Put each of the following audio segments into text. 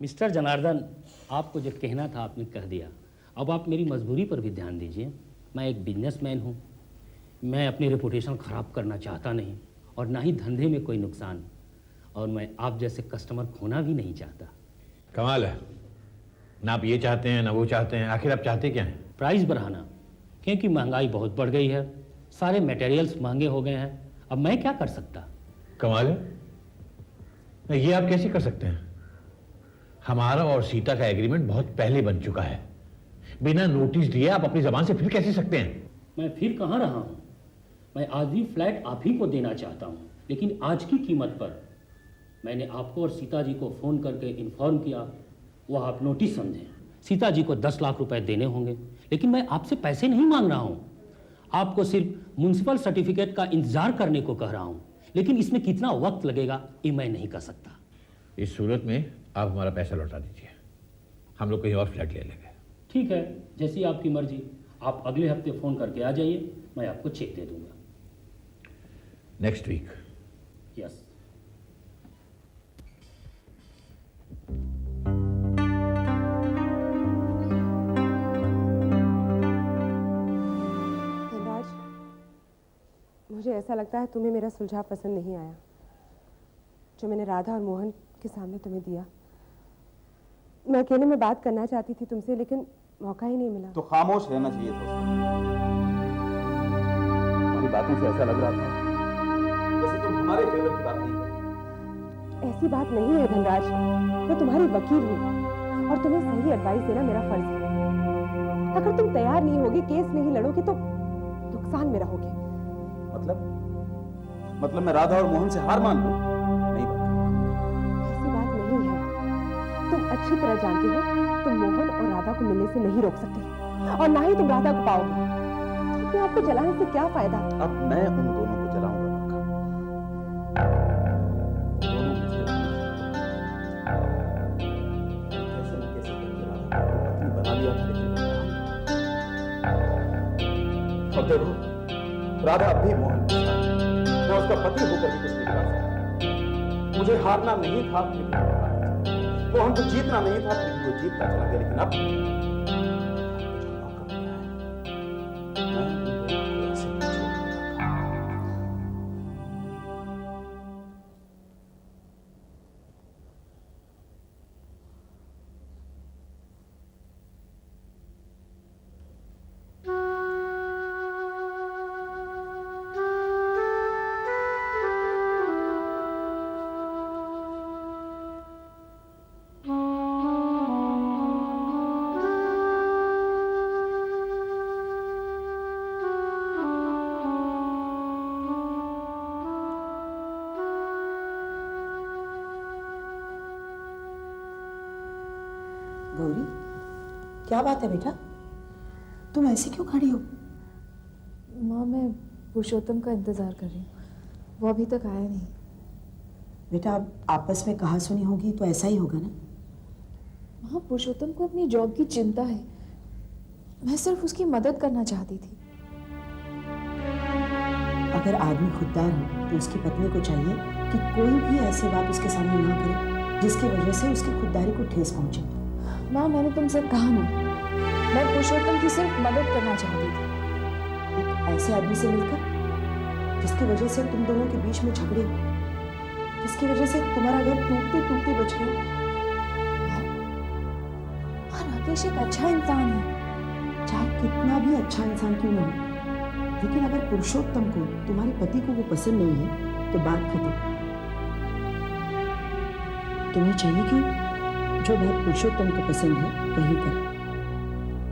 Mister Janardan, आपको जो कहना था आपने कह दिया। अब आप मेरी मजबूरी पर भी ध्यान दीजिए। मैं एक बिजनेसमैन हूँ। मैं अपनी रेपुटेशन ख़राब करना चाहता नहीं और ना ही धंधे में कोई नुकसान, और मैं आप जैसे कस्टमर खोना भी नहीं चाहता। कमाल है, ना आप ये चाहते हैं ना वो चाहते हैं, आखिर आप चाहते क्या हैं? प्राइस बढ़ाना, क्योंकि महंगाई बहुत बढ़ गई है, सारे मटेरियल्स महंगे हो गए हैं। अब मैं क्या कर सकता। कमाल है, ये आप कैसे कर सकते हैं? हमारा और सीता का एग्रीमेंट बहुत पहले बन चुका है। बिना नोटिस दिए आप अपनी जबान से फिर कैसे सकते हैं? मैं फिर कहाँ रहा हूँ। मैं आज भी फ्लैट आप ही को देना चाहता हूँ, लेकिन आज की कीमत पर। मैंने आपको और सीता जी को फ़ोन करके इन्फॉर्म किया, वह आप नोटिस समझें। सीता जी को 10 लाख रुपए देने होंगे, लेकिन मैं आपसे पैसे नहीं मांग रहा हूँ। आपको सिर्फ म्युनिसिपल सर्टिफिकेट का इंतजार करने को कह रहा हूँ, लेकिन इसमें कितना वक्त लगेगा ये मैं नहीं कर सकता। इस सूरत में आप हमारा पैसा लौटा दीजिए, हम लोग कहीं और फ्लैट ले लेंगे। ठीक है, जैसी आपकी मर्जी। आप अगले हफ्ते फ़ोन करके आ जाइए, मैं आपको चेक दे दूंगा। Next week. यस। मुझे ऐसा लगता है तुम्हें मेरा सुझाव पसंद नहीं आया, जो मैंने राधा और मोहन के सामने तुम्हें दिया। मैं अकेले में बात करना चाहती थी तुमसे, लेकिन मौका ही नहीं मिला। तो खामोश रहना चाहिए था उसको। हमारी बातों से ऐसा लग रहा था जैसे तुम हमारे फेवर की बात नहीं कर। ऐसी बात नहीं है धनराज, मैं तुम्हारी वकील हूँ और तुम्हें सही एडवाइस देना मेरा फर्ज है। अगर तुम तैयार नहीं होगे, केस नहीं लड़ोगे, तो नुकसान मेरा होगा। मतलब मैं राधा और मोहन से हार मान लूं? नहीं बात, ऐसी बात नहीं है। तुम अच्छी तरह जानते हो तुम मोहन और राधा को मिलने से नहीं रोक सकते, और ना ही तुम राधा को पाओगे। तो आपको जलाने से क्या फायदा? अब मैं उन दोनों को जलाऊंगा कैसे न कैसे करके राधा को पत्नी बना लिया था, लेकिन और देखो, राधा अब भी मोहन के साथ है। मैं उसका पति होकर भी कुछ नहीं कर सकता। मुझे हारना नहीं था, लेकिन मोहन को जीतना नहीं था, लेकिन वो जीतना चला गया। लेकिन अब मुझे मौका मिला है, मैं उन दोनों को ऐसे नहीं छोड़ूंगा। गौरी, क्या बात है बेटा? तुम ऐसी क्यों खड़ी हो? माँ, मैं पुरुषोत्तम का इंतज़ार कर रही हूँ, वो अभी तक आया नहीं। बेटा, अब आपस में कहा सुनी होगी तो ऐसा ही होगा ना? माँ, पुरुषोत्तम को अपनी जॉब की चिंता है, मैं सिर्फ उसकी मदद करना चाहती थी। अगर आदमी खुददार हो तो उसकी पत्नी को चाहिए कि कोई भी ऐसी बात उसके सामने ना करे जिसकी वजह से उसकी खुददारी को ठेस पहुंचे। माँ, मैंने तुमसे कहा ना, मैं पुरुषोत्तम की सिर्फ मदद करना चाहती थी। एक ऐसे आदमी से मिलकर जिसकी वजह से तुम दोनों के बीच में झगड़े, जिसकी वजह से तुम्हारा घर टूटते टूटते बच गया। और राकेश एक अच्छा इंसान है। चाहे कितना भी अच्छा इंसान क्यों ना हो, लेकिन अगर पुरुषोत्तम को, तुम्हारे पति को वो पसंद नहीं है तो बात खत्म। तुम्हें चाहिए कि जो बात पुरुषोत्तम को पसंद है वही कर।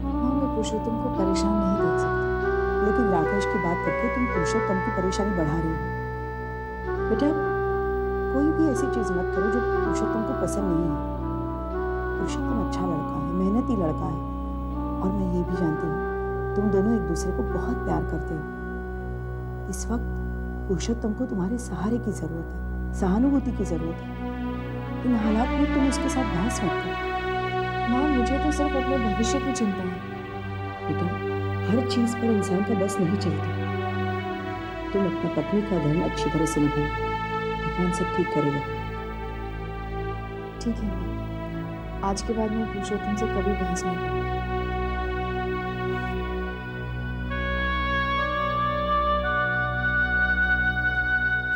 माँ, मैं पुरुषोत्तम को परेशान नहीं देख सकती। लेकिन राकेश की बात करके तुम पुरुषोत्तम की परेशानी बढ़ा रही हो। बेटा, कोई भी ऐसी चीज मत करो जो पुरुषोत्तम को पसंद नहीं है। पुरुषोत्तम अच्छा लड़का है, मेहनती लड़का है, और मैं ये भी जानती हूँ तुम दोनों एक दूसरे को बहुत प्यार करते हो। इस वक्त पुरुषोत्तम को तुम्हारे सहारे की जरूरत है, सहानुभूति की जरूरत है। इन हालात में तुम उसके साथ बहस मत करो। माँ, मुझे तो सिर्फ अपने भविष्य की चिंता है। बेटा, हर चीज पर इंसान का बस नहीं चलता। तुम अपनी पत्नी का धर्म अच्छी तरह से निभाओ, भगवान सब ठीक करेगा। ठीक है माँ। आज के बाद मैं पुरुषोत्तम से कभी बहस नहीं करूंगी।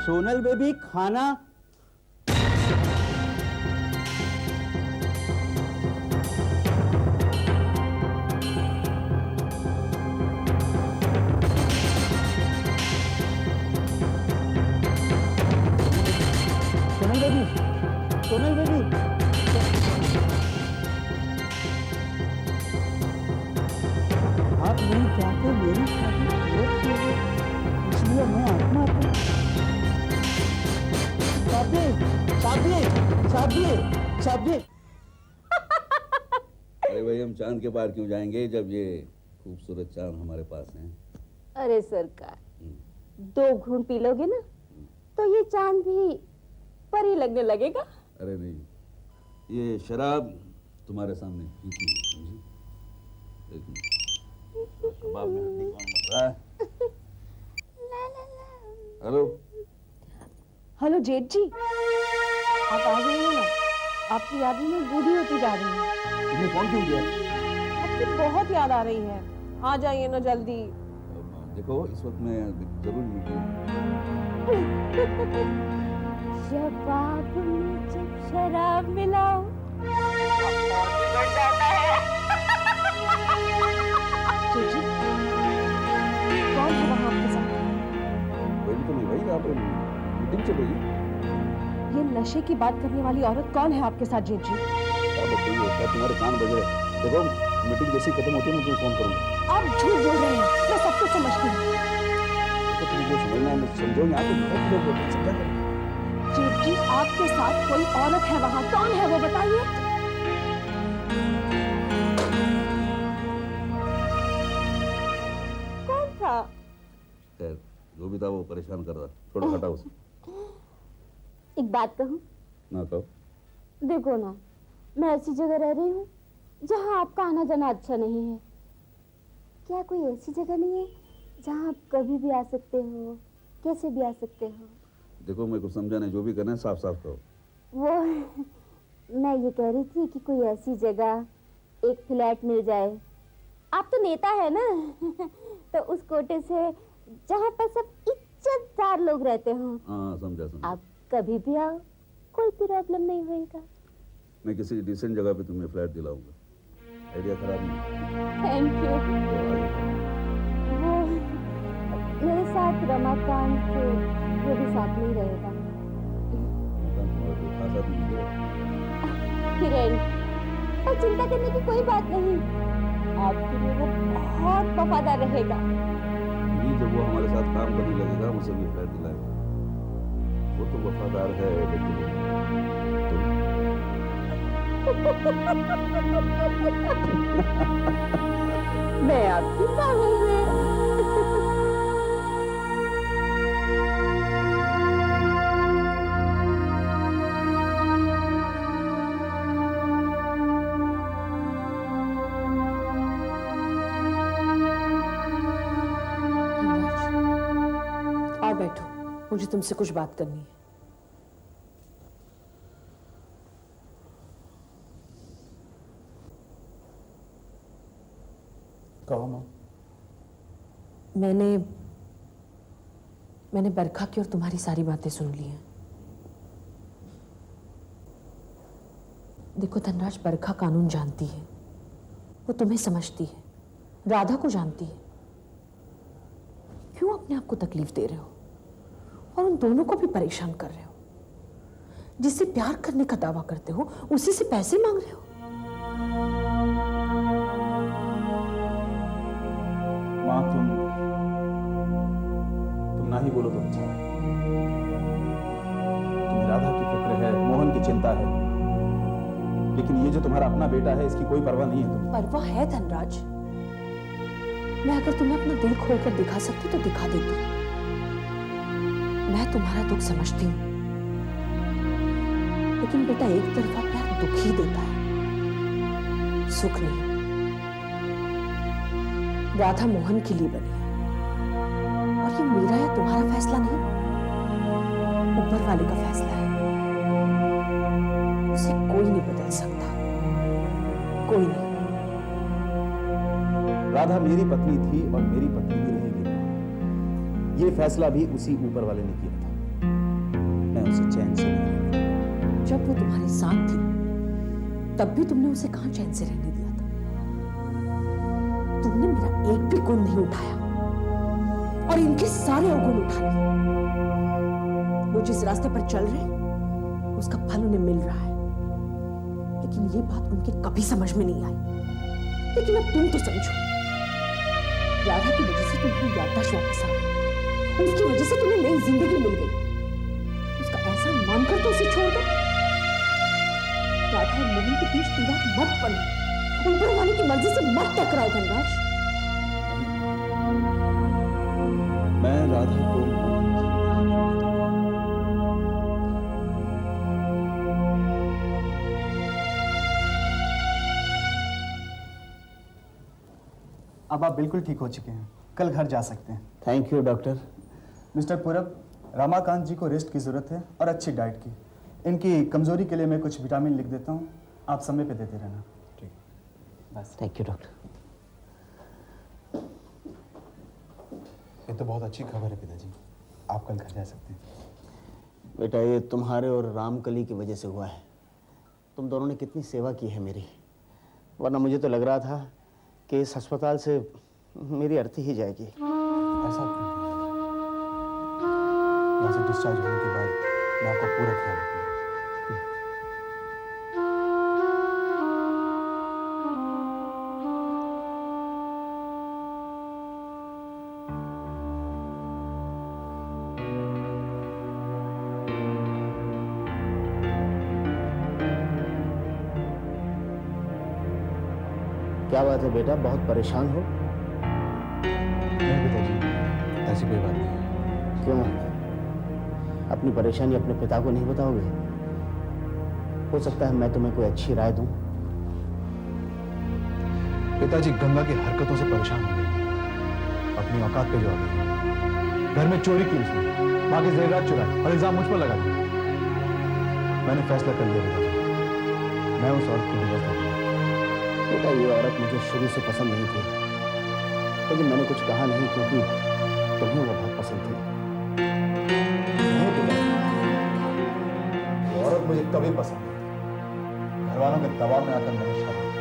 सोनल बेबी खाना। Sonal baby, Sonal baby. आप नहीं चाहते मेरी शादी रोक दीजिए, इसलिए मैं आत्महत्या। शादी, शादी, शादी, शादी। अरे भाई, हम चांद के पार क्यों जाएंगे जब ये खूबसूरत चांद हमारे पास हैं। अरे सरकार, 2 घूंट पी लोगे ना तो ये चांद भी परी लगने लगेगा। अरे नहीं, ये शराब तुम्हारे सामने पीती है, समझी? देखो, कबाब में हड्डी कौन मर रहा है? हेलो, हेलो जेठ जी, आप आ गए हो ना? आपकी यादें में बूढ़ी होती जा रही हैं। तुमने फोन क्यों किया? आपकी बहुत याद आ रही है, आ जाइए ना जल्दी। देखो, इस वक्त मैं जरूर मीटिंग। शबाब में जब शराब मिलाओ बिगड़ जाता है। जेठ जी, कौन है वहाँ आपके साथ? वही तो, नहीं वही, यहाँ पे मीटिंग चल रही है। ये नशे की बात करने वाली औरत कौन है आपके साथ जेठ जी? क्या बताइए, क्या तुम्हारे कान बज रहे? देखो, मीटिंग जैसी खत्म होती है ना, तुम्हें फोन करूंगा। आप झूठ बोल रहे हैं, मैं सब कुछ समझती हूँ। तो तुम्हें जो समझना है मैं समझाऊंगा, आप तो बहुत लोग होते हैं, समझा करो। जेठ जी, आपके साथ कोई औरत है वहाँ, कौन है वो बताइए? कौन था? खैर, जो भी था वो परेशान कर रहा, थोड़ा हटाओ उसे। एक बात कहूँ? ना कहो। देखो ना, मैं ऐसी जगह रह रही हूँ जहाँ आपका आना जाना अच्छा नहीं है। क्या कोई ऐसी जगह नहीं है जहाँ आप कभी भी आ सकते हो, कैसे भी आ सकते हो? देखो, मैं कुछ समझा नहीं, जो भी करना है साफ साफ कहो। वो मैं ये कह रही थी कि कोई ऐसी जगह, एक फ्लैट मिल जाए। आप तो नेता है ना तो उस कोटे से जहाँ पर सब इज्जतदार लोग रहते हो। हाँ, समझा समझा। आप कभी भी आओ, कोई प्रॉब्लम नहीं होएगा। मैं किसी डिसेंट जगह पे तुम्हें फ्लैट दिलाऊंगा। आइडिया खराब नहीं। Thank you. तो आगे। वो मेरे साथ रमाकांत, वो भी साथ में ही रहेगा। खास आदमी है। किरण, और चिंता करने की कोई बात नहीं, आपके लिए वो बहुत वफादार रहेगा। नहीं, जब वो हमारे साथ काम करने लगेगा, मुझे भी फ्लैट दिलाएगा। वो तो वफादार है, लेकिन मैं आपकी पागल में। और बैठो, मुझे तुमसे कुछ बात करनी है। कहो माँ। मैंने बरखा की और तुम्हारी सारी बातें सुन ली हैं। देखो धनराज, बरखा कानून जानती है, वो तुम्हें समझती है, राधा को जानती है। क्यों अपने आप को तकलीफ दे रहे हो और उन दोनों को भी परेशान कर रहे हो? जिससे प्यार करने का दावा करते हो उसी से पैसे मांग रहे हो। माँ, तुम ना ही बोलो तो अच्छा है। तुम्हें राधा की फिक्र है, मोहन की चिंता है, लेकिन ये जो तुम्हारा अपना बेटा है, इसकी कोई परवाह नहीं है तुम्हें। परवाह है धनराज। मैं अगर तुम्हें अपना दिल खोलकर दिखा सकती तो दिखा देती। मैं तुम्हारा दुख समझती हूँ, लेकिन बेटा एक तरफा प्यार दुख ही देता है, सुख नहीं। राधा मोहन के लिए बनी है और ये मेरा या तुम्हारा फैसला नहीं, ऊपर वाले का फैसला है। उसे कोई नहीं बदल सकता। कोई नहीं। राधा मेरी पत्नी थी और मेरी पत्नी भी रहेगी। ये फैसला भी उसी ऊपर वाले ने किया था। मैं उसे चैन से नहीं रहने दूंगा। जब वो तुम्हारे साथ थी तब भी तुमने उसे कहां चैन से रहने दिया था? तुमने मेरा एक भी गुण नहीं उठाया और इनके सारे अवगुण उठा लिए। वो जिस रास्ते पर चल रहे हैं उसका फल उन्हें मिल रहा है, लेकिन ये बात उनके कभी समझ में नहीं आई। लेकिन अब तुम तो समझो, राधा की वजह से तुम्हारी याददाश्त वापस आ गई, उसकी वजह से तुम्हें नई जिंदगी मिल गई। उसका ऐसा मानकर तो उसे छोड़ दो। राधा और मोहन के बीच दीवार मत बनो, ऊपर वाले की मर्जी से मत टकराओ धनराज। मैं राधा को अब आप बिल्कुल ठीक हो चुके हैं, कल घर जा सकते हैं। Thank you doctor. मिस्टर पूरब, रमाकांत जी को रेस्ट की ज़रूरत है और अच्छी डाइट की। इनकी कमज़ोरी के लिए मैं कुछ विटामिन लिख देता हूँ, आप समय पे देते रहना। ठीक, बस। Thank you doctor. ये तो बहुत अच्छी खबर है पिताजी, आप कल घर जा सकते हैं। बेटा, ये तुम्हारे और रामकली की वजह से हुआ है। तुम दोनों ने कितनी सेवा की है मेरी, वरना मुझे तो लग रहा था कि इस अस्पताल से मेरी अर्थी ही जाएगी। ऐसा क्यों? यहाँ से डिस्चार्ज होने के बाद मैं आपका पूरा ख्याल रखूंगा। क्या बात है बेटा, बहुत परेशान हो? नहीं पिताजी, ऐसी कोई बात नहीं है। क्यों? अपनी परेशानी अपने पिता को नहीं बताओगे? हो सकता है मैं तुम्हें कोई अच्छी राय दूं। पिताजी गंगा की हरकतों से परेशान हो गए, अपनी औकात पे जो आ गई। घर में चोरी की उसने, बाकी जेवरात चुराए और इल्जाम मुझ पर लगा दिया। मैंने फैसला कर लिया पिताजी, मैं उस औरत को डिवोर्स दूंगा। बेटा, ये औरत मुझे शुरू से पसंद नहीं थी, लेकिन मैंने कुछ कहा नहीं क्योंकि तुम्हें वो बहुत पसंद थी। नहीं पिताजी, वो औरत मुझे कभी पसंद नहीं। घर वालों के दबाव में आकर मैंने शादी की।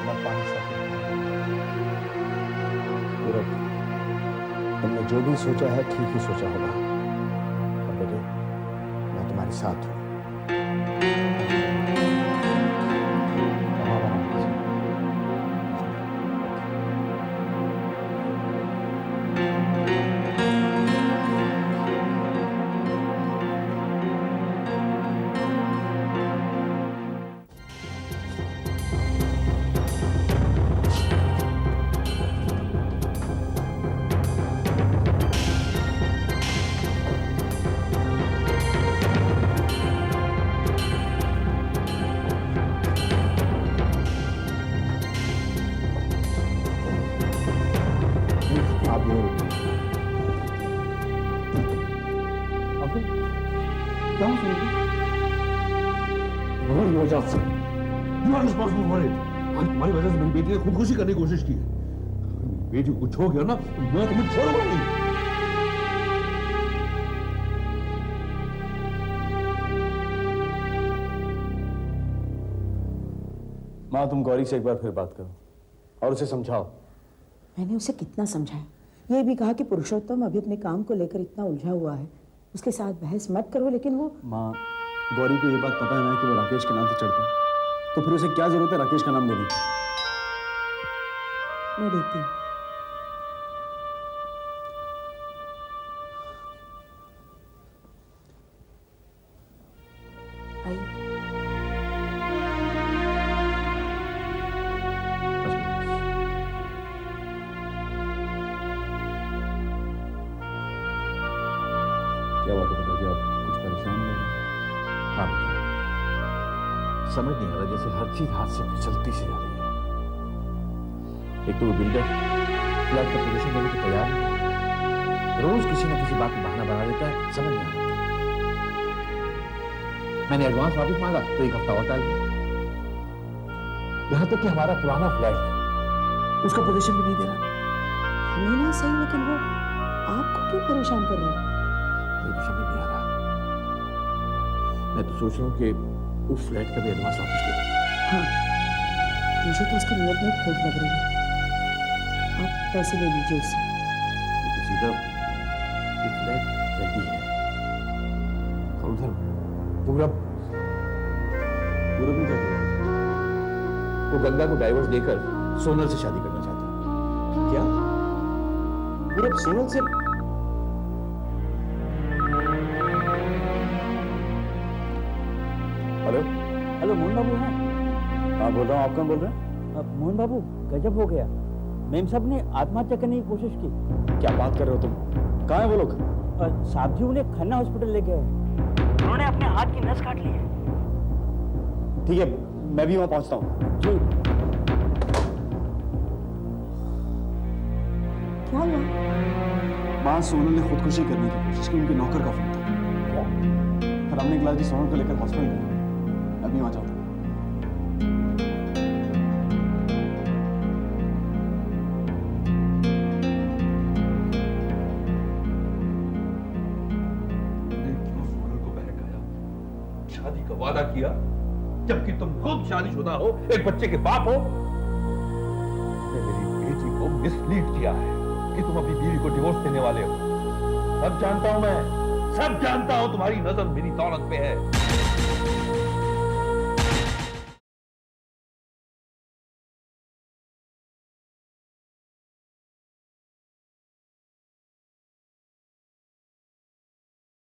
मैं 5 साल पूरब, तुमने जो भी सोचा है ठीक ही सोचा होगा। और बेटे, मैं तुम्हारे साथ हूँ। तुम्हारी वजह से मेरी बेटी ने खुदकुशी करने की कोशिश की है। बेटी को कुछ हो गया ना तो मैं तुम्हें छोड़ूंगा नहीं। माँ, तुम गौरी से एक बार फिर बात करो और उसे समझाओ। मैंने उसे कितना समझाया, ये भी कहा कि पुरुषोत्तम अभी अपने काम को लेकर इतना उलझा हुआ है, उसके साथ बहस मत करो, लेकिन वो। माँ, गौरी को ये बात पता है ना कि वो राकेश के नाम से चढ़ता है, तो फिर उसे क्या जरूरत है राकेश का नाम देने की? मैं देती हूँ। आइए। क्या बात है पिताजी, आप कुछ परेशान लग रहे हैं? हाँ बेटा, समझ नहीं आ रहा, जैसे हर चीज हाथ से फिसलती सी जा रही है। एक तो वो बिल्डर फ्लैट का पोजीशन देने को तैयार नहीं, रोज किसी न किसी बात में बहाना बना देता है, समझ नहीं आ रहा। मैंने एडवांस वापस मांगा तो 1 हफ्ता और टाल दिया। यहां तक कि हमारा पुराना फ्लैट उसका पोजीशन भी नहीं दे रहा। हमें नहीं सही, लेकिन वो आपको क्यों परेशान कर रहा है? मेरे को समझ नहीं आ रहा। मैं तो सोच रहा हूँ कि उस फ्लैट का भी एडवांस वापस ले लूं। हाँ, मुझे तो उसकी नीयत में खोट लग रही है। आप पैसे ले लीजिए उससे। तो सीधा वो फ्लैट रेडी है और उधर पूरब ने क्या किया? वो गंगा को डाइवोर्स देकर सोनल से शादी करना चाहता है। क्या पूरब सोनल से? हेलो हेलो मोहन बाबू हैं? हाँ बोल रहा हूँ, आप कौन बोल रहे हैं? मोहन बाबू गजब हो गया, मेम साहब ने आत्महत्या करने की कोशिश की। क्या बात कर रहे हो तुम? कहाँ है वो लोग? साहब जी उन्हें खन्ना हॉस्पिटल ले गए, उन्होंने अपने हाथ की नस काट ली है। ठीक है, मैं भी वहाँ पहुँचता हूँ। जी। क्या हुआ? माँ सोनल ने खुदकुशी करने की कोशिश की, उनके नौकर का फोन था। राम ने इकलाल जी सोनल को लेकर हॉस्पिटल गए। मैं भी वहाँ जाता हूँ। क्यों सोनल को बहकाया, शादी का वादा किया, जबकि तुम खुद शादीशुदा हो, एक बच्चे के बाप हो। तुमने मेरी बेटी को मिसलीड किया है कि तुम अपनी बीवी को डिवोर्स देने वाले हो। सब जानता हूं मैं, सब जानता हूं, तुम्हारी नजर मेरी दौलत पे है।